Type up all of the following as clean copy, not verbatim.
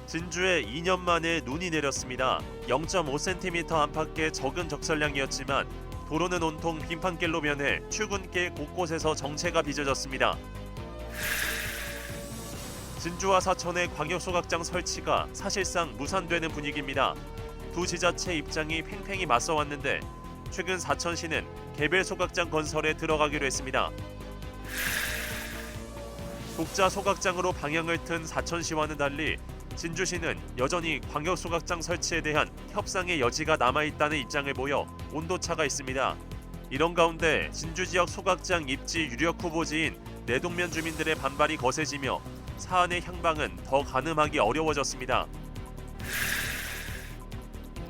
진주에 2년 만에 눈이 내렸습니다. 0.5cm 안팎의 적은 적설량이었지만 도로는 온통 빙판길로 변해 출근길 곳곳에서 정체가 빚어졌습니다. 진주와 사천의 광역소각장 설치가 사실상 무산되는 분위기입니다. 두 지자체 입장이 팽팽히 맞서왔는데 최근 사천시는 개별 소각장 건설에 들어가기로 했습니다. 독자 소각장으로 방향을 튼 사천시와는 달리 진주시는 여전히 광역소각장 설치에 대한 협상의 여지가 남아있다는 입장을 보여 온도차가 있습니다. 이런 가운데 진주 지역 소각장 입지 유력 후보지인 내동면 주민들의 반발이 거세지며 사안의 향방은 더 가늠하기 어려워졌습니다.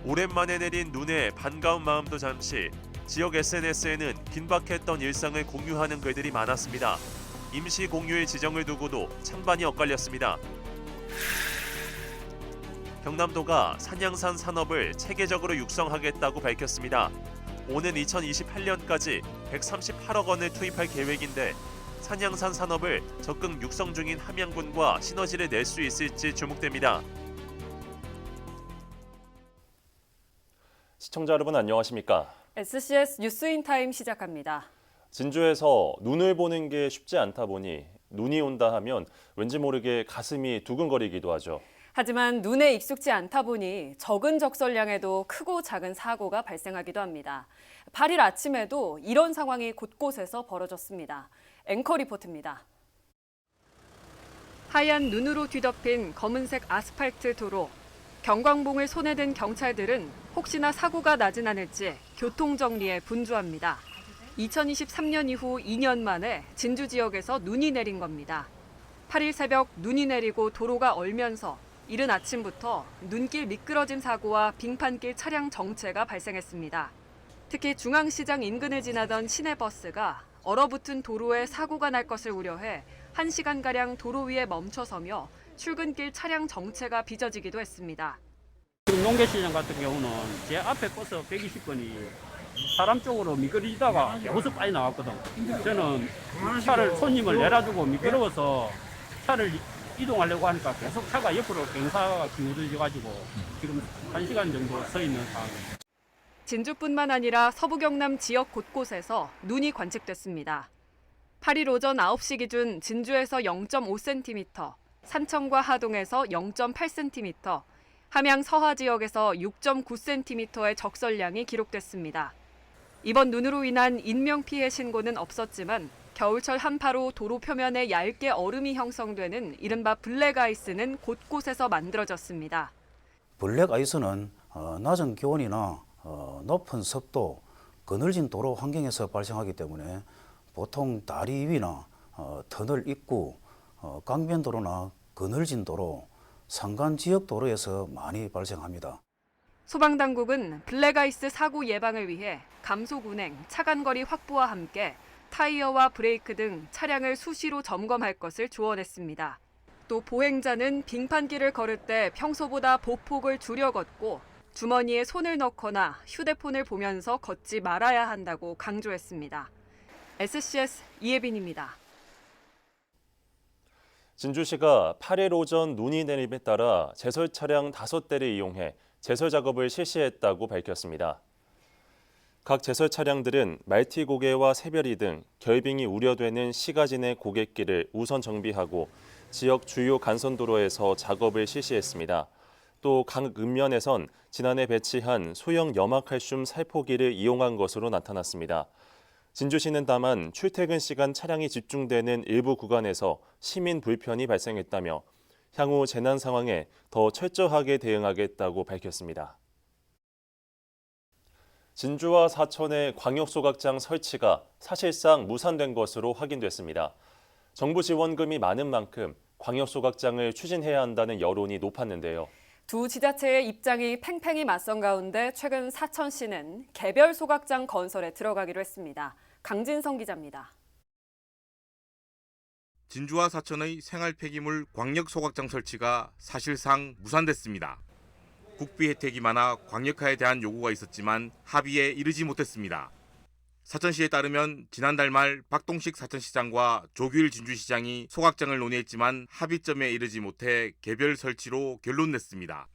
오랜만에 내린 눈에 반가운 마음도 잠시 지역 SNS에는 긴박했던 일상을 공유하는 글들이 많았습니다. 임시 공휴일 지정을 두고도 찬반이 엇갈렸습니다. 경남도가 산양산 산업을 체계적으로 육성하겠다고 밝혔습니다. 오는 2028년까지 138억 원을 투입할 계획인데 산양산 산업을 적극 육성 중인 함양군과 시너지를 낼 수 있을지 주목됩니다. 시청자 여러분 안녕하십니까? SCS 뉴스인타임 시작합니다. 진주에서 눈을 보는 게 쉽지 않다 보니 눈이 온다 하면 왠지 모르게 가슴이 두근거리기도 하죠. 하지만 눈에 익숙지 않다 보니 적은 적설량에도 크고 작은 사고가 발생하기도 합니다. 8일 아침에도 이런 상황이 곳곳에서 벌어졌습니다. 앵커 리포트입니다. 하얀 눈으로 뒤덮인 검은색 아스팔트 도로. 경광봉을 손에 든 경찰들은 혹시나 사고가 나진 않을지 교통정리에 분주합니다. 2023년 이후 2년 만에 진주 지역에서 눈이 내린 겁니다. 8일 새벽 눈이 내리고 도로가 얼면서 이른 아침부터 눈길 미끄러짐 사고와 빙판길 차량 정체가 발생했습니다. 특히 중앙시장 인근을 지나던 시내버스가 얼어붙은 도로에 사고가 날 것을 우려해 1시간가량 도로 위에 멈춰서며 출근길 차량 정체가 빚어지기도 했습니다. 지금 농계시장 같은 경우는 제 앞에 버스 120번이 사람 쪽으로 미끄러지다가 여기서 빨리 나왔거든. 저는 차를 손님을 내려주고 미끄러워서 차를 이동하려고 하니까 계속 차가 옆으로 경사가 기울어져가지고 지금 1시간 정도 서 있는 상황입니다. 진주뿐만 아니라 서부 경남 지역 곳곳에서 눈이 관측됐습니다. 8일 오전 9시 기준 진주에서 0.5cm, 산청과 하동에서 0.8cm, 함양 서하 지역에서 6.9cm의 적설량이 기록됐습니다. 이번 눈으로 인한 인명피해 신고는 없었지만 겨울철 한파로 도로 표면에 얇게 얼음이 형성되는 이른바 블랙아이스는 곳곳에서 만들어졌습니다. 블랙아이스는 낮은 기온이나 높은 습도, 그늘진 도로 환경에서 발생하기 때문에 보통 다리 위나 터널 입구, 강변도로나 그늘진 도로, 산간 지역 도로에서 많이 발생합니다. 소방당국은 블랙아이스 사고 예방을 위해 감속 운행, 차간거리 확보와 함께 타이어와 브레이크 등 차량을 수시로 점검할 것을 조언했습니다. 또 보행자는 빙판길을 걸을 때 평소보다 보폭을 줄여 걷고 주머니에 손을 넣거나 휴대폰을 보면서 걷지 말아야 한다고 강조했습니다. SCS 이예빈입니다. 진주시가 8일 오전 눈이 내림에 따라 제설 차량 5대를 이용해 제설 작업을 실시했다고 밝혔습니다. 각 제설 차량들은 말티 고개와 새별이 등 결빙이 우려되는 시가진의 고갯길을 우선 정비하고 지역 주요 간선도로에서 작업을 실시했습니다. 또 강 읍면에선 지난해 배치한 소형 염화칼슘 살포기를 이용한 것으로 나타났습니다. 진주시는 다만 출퇴근 시간 차량이 집중되는 일부 구간에서 시민 불편이 발생했다며 향후 재난 상황에 더 철저하게 대응하겠다고 밝혔습니다. 진주와 사천의 광역소각장 설치가 사실상 무산된 것으로 확인됐습니다. 정부 지원금이 많은 만큼 광역소각장을 추진해야 한다는 여론이 높았는데요. 두 지자체의 입장이 팽팽히 맞선 가운데 최근 사천시는 개별 소각장 건설에 들어가기로 했습니다. 강진성 기자입니다. 진주와 사천의 생활 폐기물 광역 소각장 설치가 사실상 무산됐습니다. 국비 혜택이 많아 광역화에 대한 요구가 있었지만 합의에 이르지 못했습니다. 사천시에 따르면 지난달 말 박동식 사천시장과 조규일 진주시장이 소각장을 논의했지만 합의점에 이르지 못해 개별 설치로 결론냈습니다.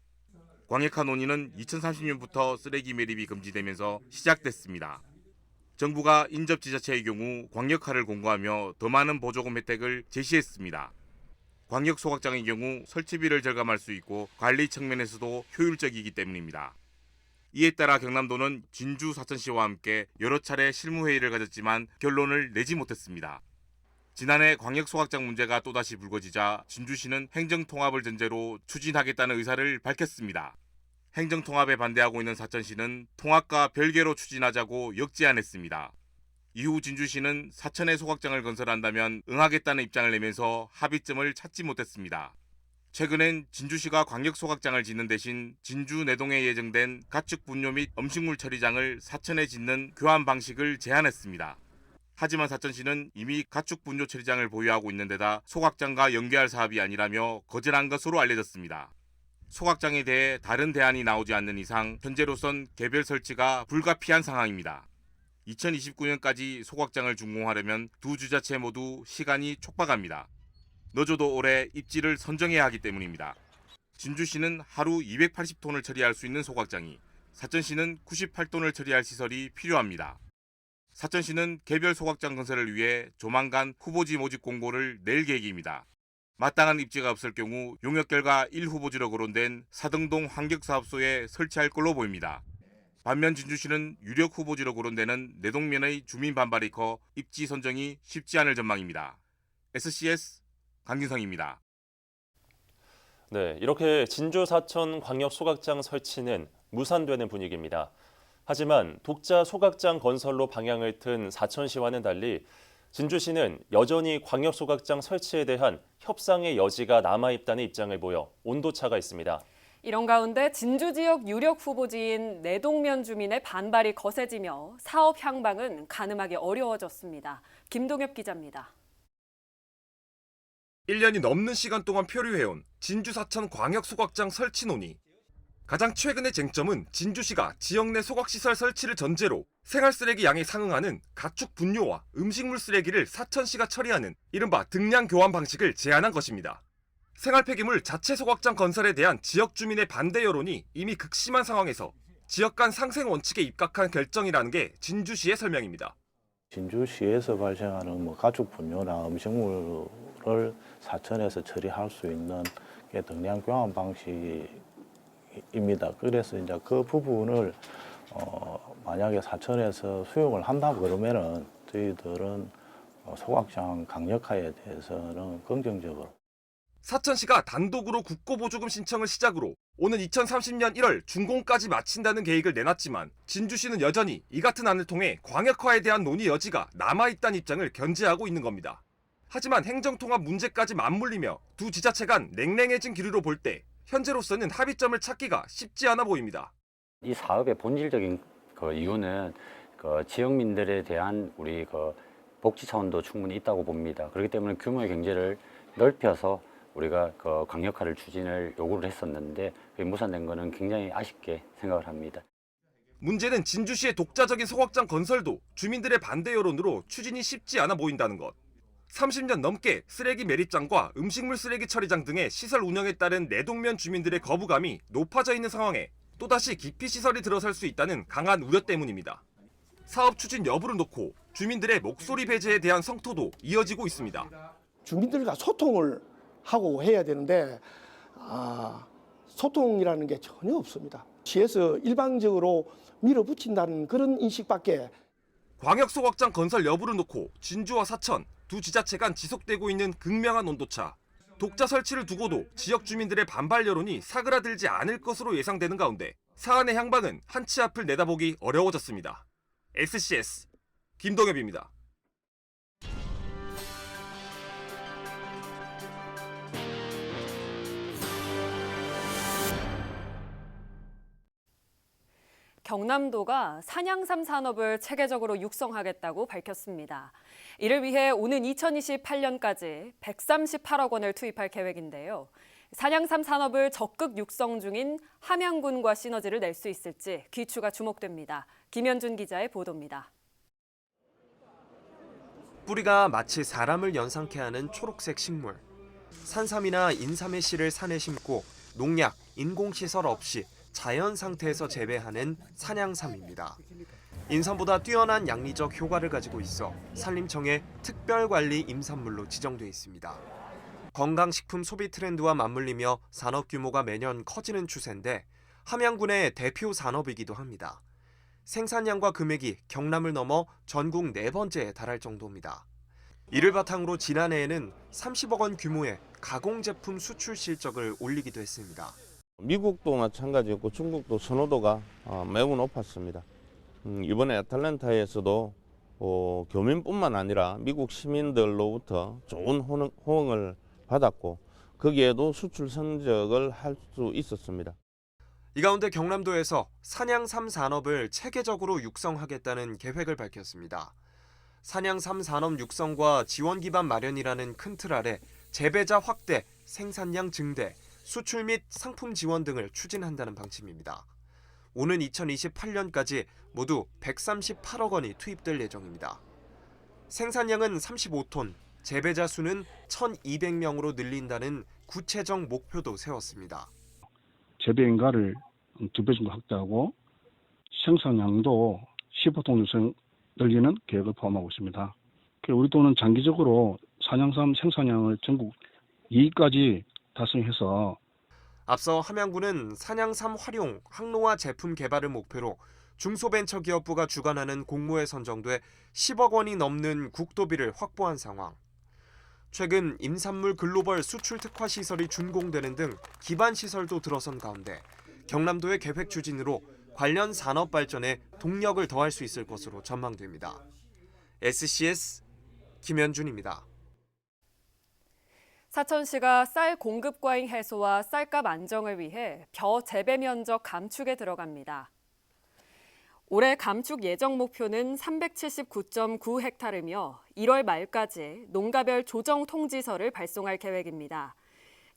광역화 논의는 2030년부터 쓰레기 매립이 금지되면서 시작됐습니다. 정부가 인접지자체의 경우 광역화를 공고하며 더 많은 보조금 혜택을 제시했습니다. 광역 소각장의 경우 설치비를 절감할 수 있고 관리 측면에서도 효율적이기 때문입니다. 이에 따라 경남도는 진주 사천시와 함께 여러 차례 실무회의를 가졌지만 결론을 내지 못했습니다. 지난해 광역 소각장 문제가 또다시 불거지자 진주시는 행정통합을 전제로 추진하겠다는 의사를 밝혔습니다. 행정통합에 반대하고 있는 사천시는 통합과 별개로 추진하자고 역제안했습니다. 이후 진주시는 사천에 소각장을 건설한다면 응하겠다는 입장을 내면서 합의점을 찾지 못했습니다. 최근엔 진주시가 광역 소각장을 짓는 대신 진주 내동에 예정된 가축 분뇨 및 음식물 처리장을 사천에 짓는 교환 방식을 제안했습니다. 하지만 사천시는 이미 가축 분뇨 처리장을 보유하고 있는 데다 소각장과 연계할 사업이 아니라며 거절한 것으로 알려졌습니다. 소각장에 대해 다른 대안이 나오지 않는 이상 현재로선 개별 설치가 불가피한 상황입니다. 2029년까지 소각장을 준공하려면 두 지자체 모두 시간이 촉박합니다. 너조도 올해 입지를 선정해야 하기 때문입니다. 진주시는 하루 280톤을 처리할 수 있는 소각장이, 사천시는 98톤을 처리할 시설이 필요합니다. 사천시는 개별 소각장 건설을 위해 조만간 후보지 모집 공고를 낼 계획입니다. 마땅한 입지가 없을 경우 용역 결과 1후보지로 거론된 사등동 환격사업소에 설치할 걸로 보입니다. 반면 진주시는 유력 후보지로 거론되는 내동면의 주민 반발이 커 입지 선정이 쉽지 않을 전망입니다. SCS 강진성입니다. 네, 이렇게 진주 사천 광역 소각장 설치는 무산되는 분위기입니다. 하지만 독자 소각장 건설로 방향을 튼 사천시와는 달리 진주시는 여전히 광역 소각장 설치에 대한 협상의 여지가 남아있다는 입장을 보여 온도차가 있습니다. 이런 가운데 진주 지역 유력 후보지인 내동면 주민의 반발이 거세지며 사업 향방은 가늠하기 어려워졌습니다. 김동엽 기자입니다. 1년이 넘는 시간 동안 표류해온 진주 사천 광역 소각장 설치 논의. 가장 최근의 쟁점은 진주시가 지역 내 소각시설 설치를 전제로 생활쓰레기 양에 상응하는 가축 분뇨와 음식물 쓰레기를 사천시가 처리하는 이른바 등량 교환 방식을 제안한 것입니다. 생활폐기물 자체 소각장 건설에 대한 지역 주민의 반대 여론이 이미 극심한 상황에서 지역 간 상생 원칙에 입각한 결정이라는 게 진주시의 설명입니다. 진주시에서 발생하는 가축 분뇨나 음식물을 사천에서 처리할 수 있는 게 등량 교환 방식입니다. 그래서 이제 그 부분을 만약에 사천에서 수용을 한다 그러면은 저희들은 소각장 강력화에 대해서는 긍정적으로. 사천시가 단독으로 국고보조금 신청을 시작으로 오는 2030년 1월 준공까지 마친다는 계획을 내놨지만 진주시는 여전히 이 같은 안을 통해 광역화에 대한 논의 여지가 남아있다는 입장을 견제하고 있는 겁니다. 하지만 행정통합 문제까지 맞물리며 두 지자체 간 냉랭해진 기류로 볼 때 현재로서는 합의점을 찾기가 쉽지 않아 보입니다. 이 사업의 본질적인 이유는 지역민들에 대한 우리 복지 차원도 충분히 있다고 봅니다. 그렇기 때문에 규모의 경제를 넓혀서 우리가 강력화를 추진을 요구를 했었는데 그게 무산된 거는 굉장히 아쉽게 생각을 합니다. 문제는 진주시의 독자적인 소각장 건설도 주민들의 반대 여론으로 추진이 쉽지 않아 보인다는 것. 30년 넘게 쓰레기 매립장과 음식물 쓰레기 처리장 등의 시설 운영에 따른 내동면 주민들의 거부감이 높아져 있는 상황에 또다시 기피 시설이 들어설 수 있다는 강한 우려 때문입니다. 사업 추진 여부를 놓고 주민들의 목소리 배제에 대한 성토도 이어지고 있습니다. 주민들과 소통을 하고 해야 되는데 소통이라는 게 전혀 없습니다. 시에서 일방적으로 밀어붙인다는 그런 인식밖에. 광역 소각장 건설 여부를 놓고 진주와 사천 두 지자체 간 지속되고 있는 극명한 온도차. 독자 설치를 두고도 지역 주민들의 반발 여론이 사그라들지 않을 것으로 예상되는 가운데 사안의 향방은 한치 앞을 내다보기 어려워졌습니다. SCS 김동엽입니다. 경남도가 산양삼 산업을 체계적으로 육성하겠다고 밝혔습니다. 이를 위해 오는 2028년까지 138억 원을 투입할 계획인데요. 산양삼 산업을 적극 육성 중인 함양군과 시너지를 낼 수 있을지 귀추가 주목됩니다. 김현준 기자의 보도입니다. 뿌리가 마치 사람을 연상케 하는 초록색 식물. 산삼이나 인삼의 씨를 산에 심고 농약, 인공시설 없이 자연 상태에서 재배하는 산양삼입니다. 인삼보다 뛰어난 양리적 효과를 가지고 있어 산림청의 특별관리 임산물로 지정돼 있습니다. 건강식품 소비 트렌드와 맞물리며 산업 규모가 매년 커지는 추세인데 함양군의 대표 산업이기도 합니다. 생산량과 금액이 경남을 넘어 전국 4번째에 달할 정도입니다. 이를 바탕으로 지난해에는 30억 원 규모의 가공제품 수출 실적을 올리기도 했습니다. 미국도 마찬가지였고 중국도 선호도가 매우 높았습니다. 이번에 애틀랜타에서도 교민뿐만 아니라 미국 시민들로부터 좋은 호응을 받았고 거기에도 수출 성적을 할 수 있었습니다. 이 가운데 경남도에서 산양삼 산업을 체계적으로 육성하겠다는 계획을 밝혔습니다. 산양삼 산업 육성과 지원 기반 마련이라는 큰 틀 아래 재배자 확대, 생산량 증대, 수출 및 상품 지원 등을 추진한다는 방침입니다. 오는 2028년까지 모두 138억 원이 투입될 예정입니다. 생산량은 35톤, 재배자 수는 1,200명으로 늘린다는 구체적 목표도 세웠습니다. 재배 인가를 2배 정도 확대하고 생산량도 15톤 이상 늘리는 계획을 포함하고 있습니다. 우리 도는 장기적으로 산양삼 생산량을 전국 2위까지 달성해서 앞서 함양군은 산양삼 활용, 항로화 제품 개발을 목표로 중소벤처기업부가 주관하는 공모에 선정돼 10억 원이 넘는 국도비를 확보한 상황. 최근 임산물 글로벌 수출 특화 시설이 준공되는 등 기반 시설도 들어선 가운데 경남도의 계획 추진으로 관련 산업 발전에 동력을 더할 수 있을 것으로 전망됩니다. SCS 김현준입니다. 사천시가 쌀 공급 과잉 해소와 쌀값 안정을 위해 벼 재배 면적 감축에 들어갑니다. 올해 감축 예정 목표는 379.9헥타르며 1월 말까지 농가별 조정 통지서를 발송할 계획입니다.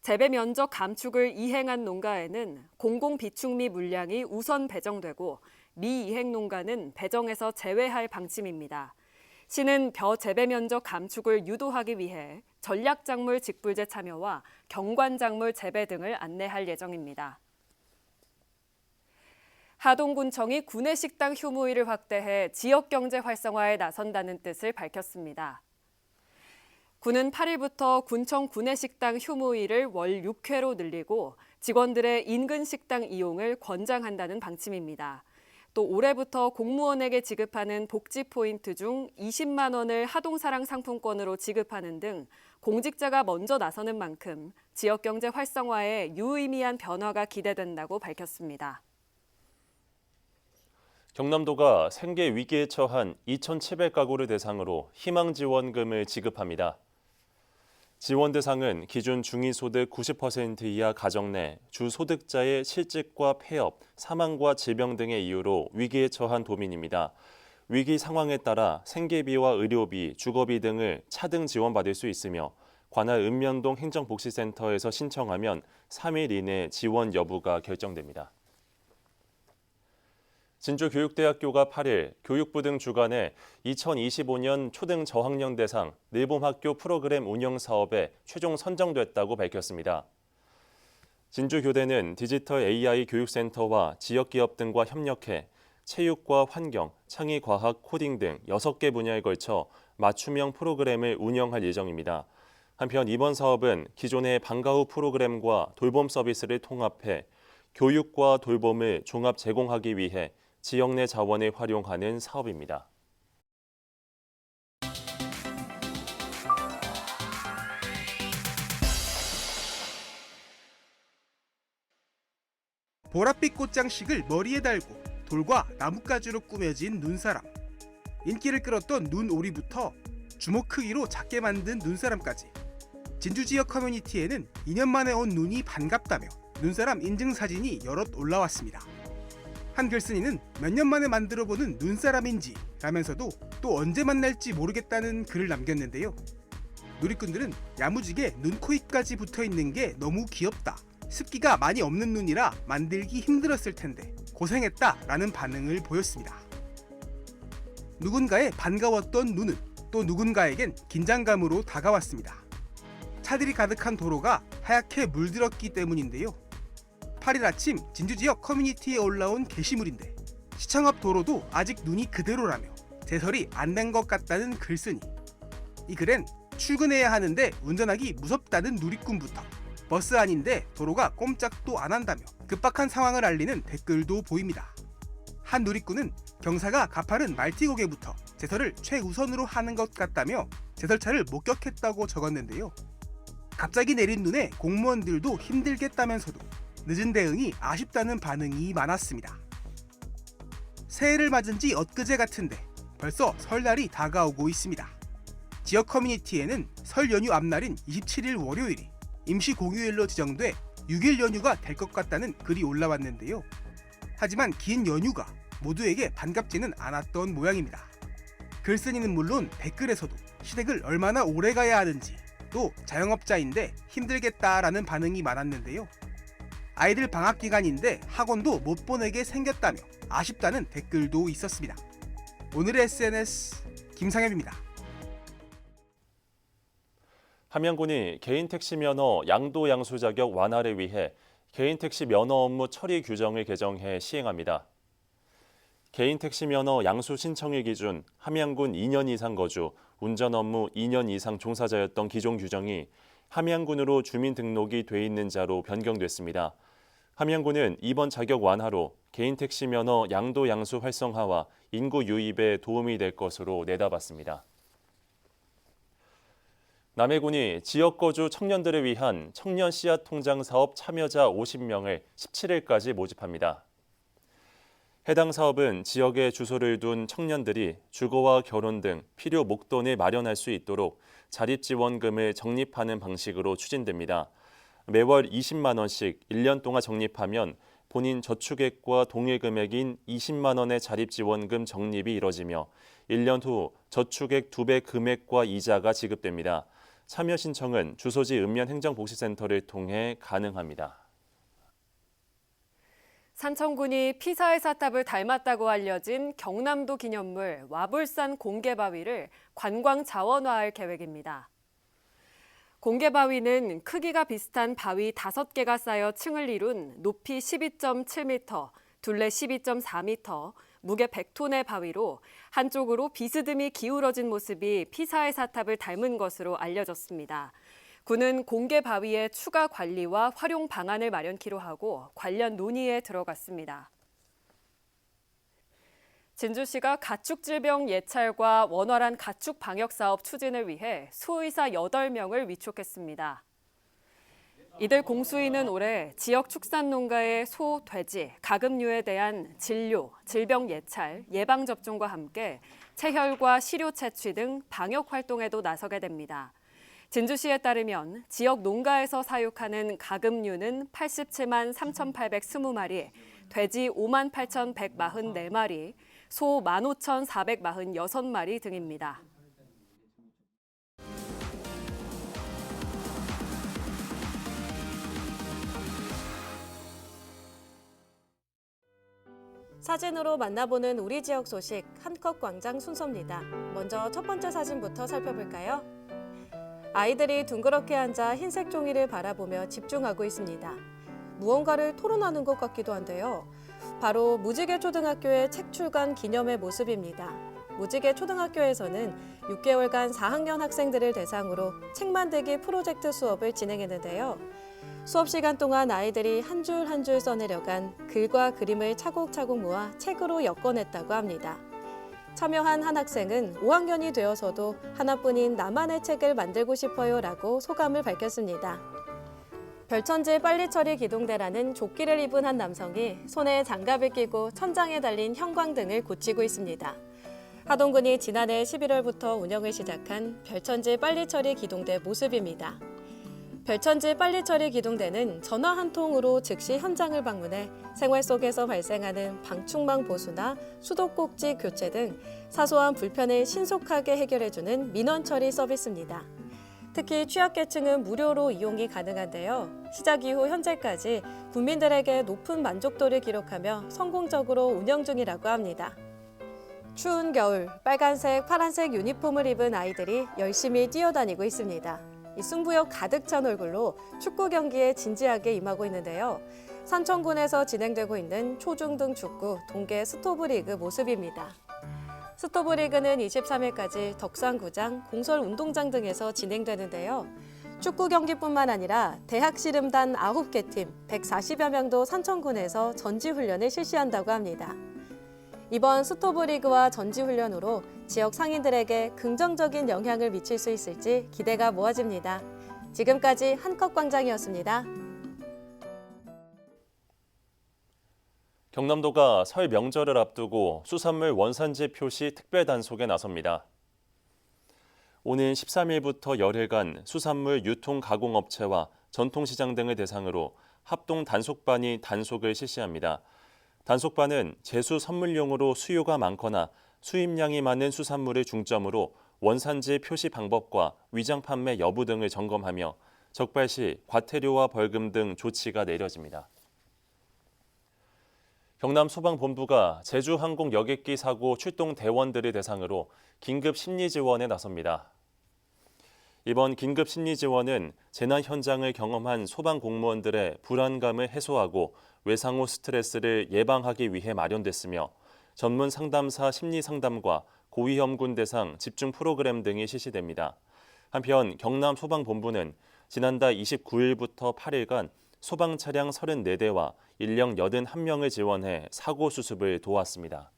재배 면적 감축을 이행한 농가에는 공공 비축미 물량이 우선 배정되고 미이행 농가는 배정에서 제외할 방침입니다. 시는 벼 재배 면적 감축을 유도하기 위해 전략작물 직불제 참여와 경관작물 재배 등을 안내할 예정입니다. 하동군청이 구내식당 휴무일을 확대해 지역경제 활성화에 나선다는 뜻을 밝혔습니다. 군은 8일부터 군청 구내식당 휴무일을 월 6회로 늘리고 직원들의 인근 식당 이용을 권장한다는 방침입니다. 또 올해부터 공무원에게 지급하는 복지 포인트 중 20만 원을 하동사랑 상품권으로 지급하는 등 공직자가 먼저 나서는 만큼 지역경제 활성화에 유의미한 변화가 기대된다고 밝혔습니다. 경남도가 생계 위기에 처한 2,700가구를 대상으로 희망지원금을 지급합니다. 지원 대상은 기준 중위소득 90% 이하 가정 내 주소득자의 실직과 폐업, 사망과 질병 등의 이유로 위기에 처한 도민입니다. 위기 상황에 따라 생계비와 의료비, 주거비 등을 차등 지원받을 수 있으며 관할 읍면동 행정복지센터에서 신청하면 3일 이내 지원 여부가 결정됩니다. 진주교육대학교가 8일 교육부 등 주관해 2025년 초등 저학년 대상 늘봄학교 프로그램 운영 사업에 최종 선정됐다고 밝혔습니다. 진주교대는 디지털 AI 교육센터와 지역기업 등과 협력해 체육과 환경, 창의과학, 코딩 등 6개 분야에 걸쳐 맞춤형 프로그램을 운영할 예정입니다. 한편 이번 사업은 기존의 방과 후 프로그램과 돌봄 서비스를 통합해 교육과 돌봄을 종합 제공하기 위해 지역 내 자원을 활용하는 사업입니다. 보랏빛 꽃장식을 머리에 달고 돌과 나뭇가지로 꾸며진 눈사람. 인기를 끌었던 눈오리부터 주먹 크기로 작게 만든 눈사람까지. 진주 지역 커뮤니티에는 2년 만에 온 눈이 반갑다며 눈사람 인증 사진이 여럿 올라왔습니다. 한 글쓴이는 몇 년 만에 만들어보는 눈사람인지 라면서도 또 언제 만날지 모르겠다는 글을 남겼는데요. 누리꾼들은 야무지게 눈, 코, 입까지 붙어있는 게 너무 귀엽다. 습기가 많이 없는 눈이라 만들기 힘들었을 텐데 고생했다 라는 반응을 보였습니다. 누군가의 반가웠던 눈은 또 누군가에겐 긴장감으로 다가왔습니다. 차들이 가득한 도로가 하얗게 물들었기 때문인데요. 8일 아침 진주 지역 커뮤니티에 올라온 게시물인데 시청 앞 도로도 아직 눈이 그대로라며 제설이 안 된 것 같다는 글쓰니 이 글엔 출근해야 하는데 운전하기 무섭다는 누리꾼부터 버스 아닌데 도로가 꼼짝도 안 한다며 급박한 상황을 알리는 댓글도 보입니다. 한 누리꾼은 경사가 가파른 말티고개부터 제설을 최우선으로 하는 것 같다며 제설차를 목격했다고 적었는데요. 갑자기 내린 눈에 공무원들도 힘들겠다면서도 늦은 대응이 아쉽다는 반응이 많았습니다. 새해를 맞은 지 엊그제 같은데 벌써 설날이 다가오고 있습니다. 지역 커뮤니티에는 설 연휴 앞날인 27일 월요일이 임시 공휴일로 지정돼 6일 연휴가 될 것 같다는 글이 올라왔는데요. 하지만 긴 연휴가 모두에게 반갑지는 않았던 모양입니다. 글쓴이는 물론 댓글에서도 시댁을 얼마나 오래 가야 하는지 또 자영업자인데 힘들겠다라는 반응이 많았는데요. 아이들 방학 기간인데 학원도 못 보내게 생겼다며 아쉽다는 댓글도 있었습니다. 오늘의 SNS 김상엽입니다. 함양군이 개인택시 면허 양도 양수 자격 완화를 위해 개인택시 면허 업무 처리 규정을 개정해 시행합니다. 개인택시 면허 양수 신청일 기준 함양군 2년 이상 거주, 운전 업무 2년 이상 종사자였던 기존 규정이 함양군으로 주민등록이 돼 있는 자로 변경됐습니다. 함양군은 이번 자격 완화로 개인택시 면허 양도 양수 활성화와 인구 유입에 도움이 될 것으로 내다봤습니다. 남해군이 지역 거주 청년들을 위한 청년 씨앗 통장 사업 참여자 50명을 17일까지 모집합니다. 해당 사업은 지역에 주소를 둔 청년들이 주거와 결혼 등 필요 목돈을 마련할 수 있도록 자립지원금을 적립하는 방식으로 추진됩니다. 매월 20만 원씩 1년 동안 적립하면 본인 저축액과 동일 금액인 20만 원의 자립지원금 적립이 이뤄지며 1년 후 저축액 2배 금액과 이자가 지급됩니다. 참여 신청은 주소지 읍면행정복지센터를 통해 가능합니다. 산청군이 피사의 사탑을 닮았다고 알려진 경남도 기념물 와불산 공개바위를 관광 자원화할 계획입니다. 공개바위는 크기가 비슷한 바위 5개가 쌓여 층을 이룬 높이 12.7m, 둘레 12.4m, 무게 100톤의 바위로 한쪽으로 비스듬히 기울어진 모습이 피사의 사탑을 닮은 것으로 알려졌습니다. 군은 공개 바위의 추가 관리와 활용 방안을 마련키로 하고 관련 논의에 들어갔습니다. 진주시가 가축질병 예찰과 원활한 가축 방역 사업 추진을 위해 수의사 8명을 위촉했습니다. 이들 공수위는 올해 지역 축산농가의 소, 돼지, 가금류에 대한 진료, 질병 예찰, 예방접종과 함께 체혈과 시료 채취 등 방역 활동에도 나서게 됩니다. 진주시에 따르면 지역 농가에서 사육하는 가금류는 87만 3,820마리, 돼지 5만 8,144마리, 소 15,446마리 등입니다. 사진으로 만나보는 우리 지역 소식 한컷 광장 순서입니다. 먼저 첫 번째 사진부터 살펴볼까요? 아이들이 둥그렇게 앉아 흰색 종이를 바라보며 집중하고 있습니다. 무언가를 토론하는 것 같기도 한데요. 바로 무지개 초등학교의 책 출간 기념회 모습입니다. 무지개 초등학교에서는 6개월간 4학년 학생들을 대상으로 책 만들기 프로젝트 수업을 진행했는데요. 수업 시간 동안 아이들이 한 줄 한 줄 써내려간 글과 그림을 차곡차곡 모아 책으로 엮어냈다고 합니다. 참여한 한 학생은 5학년이 되어서도 하나뿐인 나만의 책을 만들고 싶어요라고 소감을 밝혔습니다. 별천지 빨리처리 기동대라는 조끼를 입은 한 남성이 손에 장갑을 끼고 천장에 달린 형광등을 고치고 있습니다. 하동군이 지난해 11월부터 운영을 시작한 별천지 빨리처리 기동대 모습입니다. 별천지 빨리처리 기동대는 전화 한 통으로 즉시 현장을 방문해 생활 속에서 발생하는 방충망 보수나 수도꼭지 교체 등 사소한 불편을 신속하게 해결해주는 민원 처리 서비스입니다. 특히 취약계층은 무료로 이용이 가능한데요. 시작 이후 현재까지 국민들에게 높은 만족도를 기록하며 성공적으로 운영 중이라고 합니다. 추운 겨울 빨간색, 파란색 유니폼을 입은 아이들이 열심히 뛰어다니고 있습니다. 이 승부욕 가득 찬 얼굴로 축구 경기에 진지하게 임하고 있는데요. 산청군에서 진행되고 있는 초중등 축구 동계 스토브리그 모습입니다. 스토브리그는 23일까지 덕산구장, 공설운동장 등에서 진행되는데요. 축구 경기뿐만 아니라 대학씨름단 9개 팀 140여 명도 산청군에서 전지훈련을 실시한다고 합니다. 이번 스토브리그와 전지훈련으로 지역 상인들에게 긍정적인 영향을 미칠 수 있을지 기대가 모아집니다. 지금까지 한컷광장이었습니다. 경남도가 설 명절을 앞두고 수산물 원산지 표시 특별 단속에 나섭니다. 오는 13일부터 열흘간 수산물 유통 가공업체와 전통시장 등을 대상으로 합동 단속반이 단속을 실시합니다. 단속반은 제수 선물용으로 수요가 많거나 수입량이 많은 수산물을 중점으로 원산지 표시 방법과 위장 판매 여부 등을 점검하며 적발 시 과태료와 벌금 등 조치가 내려집니다. 경남소방본부가 제주항공 여객기 사고 출동 대원들을 대상으로 긴급 심리 지원에 나섭니다. 이번 긴급 심리 지원은 재난 현장을 경험한 소방 공무원들의 불안감을 해소하고 외상 후 스트레스를 예방하기 위해 마련됐으며 전문 상담사 심리 상담과 고위험군 대상 집중 프로그램 등이 실시됩니다. 한편 경남소방본부는 지난달 29일부터 8일간 소방 차량 34대와 인력 81명을 지원해 사고 수습을 도왔습니다.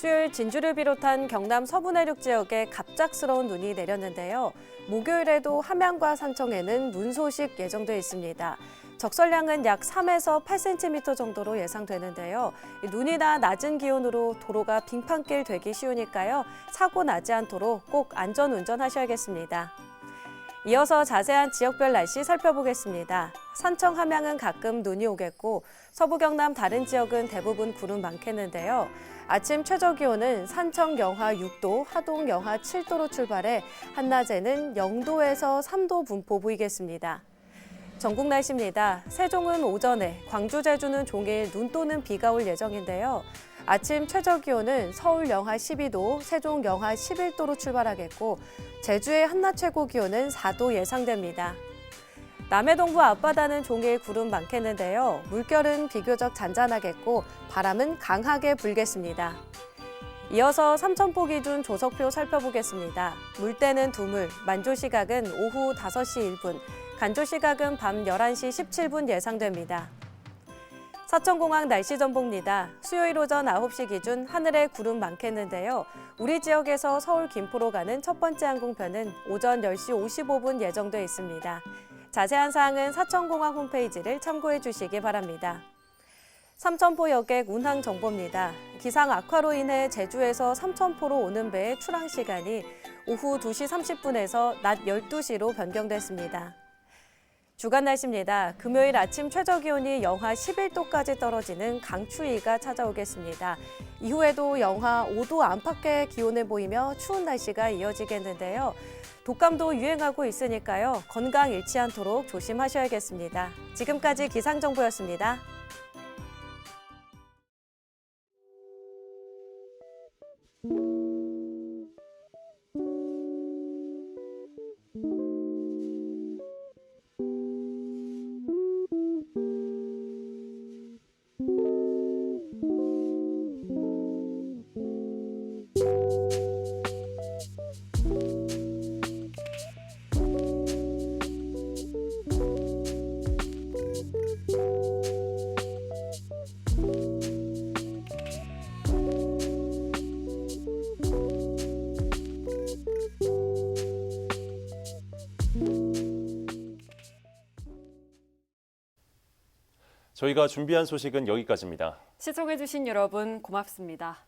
수요일 진주를 비롯한 경남 서부 내륙 지역에 갑작스러운 눈이 내렸는데요. 목요일에도 함양과 산청에는 눈 소식 예정돼 있습니다. 적설량은 약 3에서 8cm 정도로 예상되는데요. 눈이나 낮은 기온으로 도로가 빙판길 되기 쉬우니까요. 사고 나지 않도록 꼭 안전운전하셔야겠습니다. 이어서 자세한 지역별 날씨 살펴보겠습니다. 산청, 함양은 가끔 눈이 오겠고 서부 경남 다른 지역은 대부분 구름 많겠는데요. 아침 최저 기온은 산청 영하 6도, 하동 영하 7도로 출발해 한낮에는 0도에서 3도 분포 보이겠습니다. 전국 날씨입니다. 세종은 오전에, 광주, 제주는 종일 눈 또는 비가 올 예정인데요. 아침 최저 기온은 서울 영하 12도, 세종 영하 11도로 출발하겠고 제주의 한낮 최고 기온은 4도 예상됩니다. 남해 동부 앞바다는 종일 구름 많겠는데요. 물결은 비교적 잔잔하겠고 바람은 강하게 불겠습니다. 이어서 삼천포 기준 조석표 살펴보겠습니다. 물때는 두물, 만조 시각은 오후 5시 1분, 간조 시각은 밤 11시 17분 예상됩니다. 사천공항 날씨 전보입니다. 수요일 오전 9시 기준 하늘에 구름 많겠는데요. 우리 지역에서 서울 김포로 가는 첫 번째 항공편은 오전 10시 55분 예정돼 있습니다. 자세한 사항은 사천공항 홈페이지를 참고해 주시기 바랍니다. 삼천포 여객 운항 정보입니다. 기상 악화로 인해 제주에서 삼천포로 오는 배의 출항 시간이 오후 2시 30분에서 낮 12시로 변경됐습니다. 주간 날씨입니다. 금요일 아침 최저 기온이 영하 11도까지 떨어지는 강추위가 찾아오겠습니다. 이후에도 영하 5도 안팎의 기온을 보이며 추운 날씨가 이어지겠는데요. 독감도 유행하고 있으니까요. 건강 잃지 않도록 조심하셔야겠습니다. 지금까지 기상정보였습니다. 저희가 준비한 소식은 여기까지입니다. 시청해주신 여러분 고맙습니다.